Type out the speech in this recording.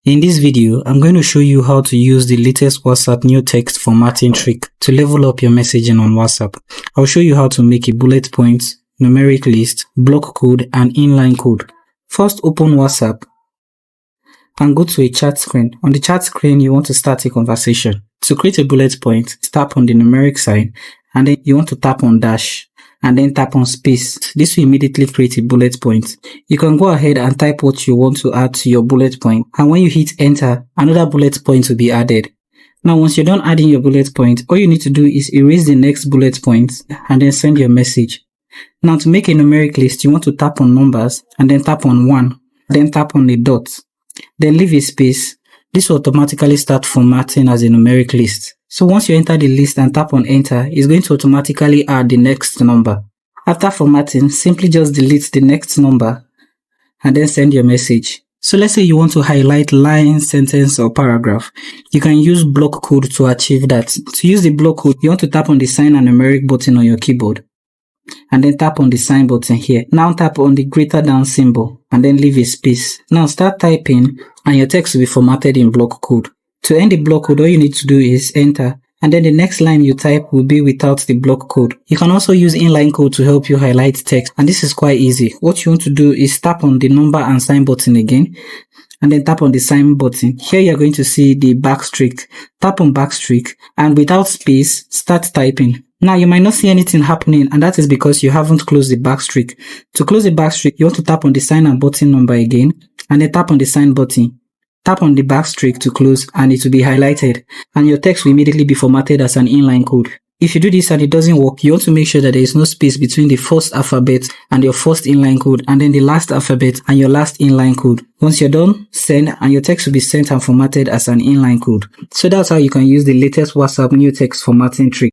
In this video, I'm going to show you how to use the latest WhatsApp new text formatting trick to level up your messaging on WhatsApp. I'll show you how to make a bullet point, numeric list, block code, and inline code. First, open WhatsApp and go to a chat screen. On the chat screen, you want to start a conversation. To create a bullet point, tap on the numeric sign, and then you want to tap on dash, and then tap on space. This will immediately create a bullet point. You can go ahead and type what you want to add to your bullet point, and when you hit enter, another bullet point will be added. Now, once you're done adding your bullet point, all you need to do is erase the next bullet point and then send your message. Now, to make a numeric list, you want to tap on numbers and then tap on 1, then tap on the dot, then leave a space. This will automatically start formatting as a numeric list. So once you enter the list and tap on enter, it's going to automatically add the next number. After formatting, simply just delete the next number and then send your message. So let's say you want to highlight line, sentence, or paragraph. You can use block code to achieve that. To use the block code, you want to tap on the sign and numeric button on your keyboard, and then tap on the sign button here. Now tap on the greater than symbol and then leave a space. Now start typing and your text will be formatted in block code. To end the block code, all you need to do is enter, and then the next line you type will be without the block code. You can also use inline code to help you highlight text, and this is quite easy. What you want to do is tap on the number and sign button again, and then tap on the sign button. Here you're going to see the backstreak. Tap on backstreak, and without space, start typing. Now you might not see anything happening, and that is because you haven't closed the backstreak. To close the backstreak, you want to tap on the sign and button number again, and then tap on the sign button. Tap on the backstreak to close, and it will be highlighted, and your text will immediately be formatted as an inline code. If you do this and it doesn't work, you want to make sure that there is no space between the first alphabet and your first inline code, and then the last alphabet and your last inline code. Once you're done, send, and your text will be sent and formatted as an inline code. So that's how you can use the latest WhatsApp new text formatting trick.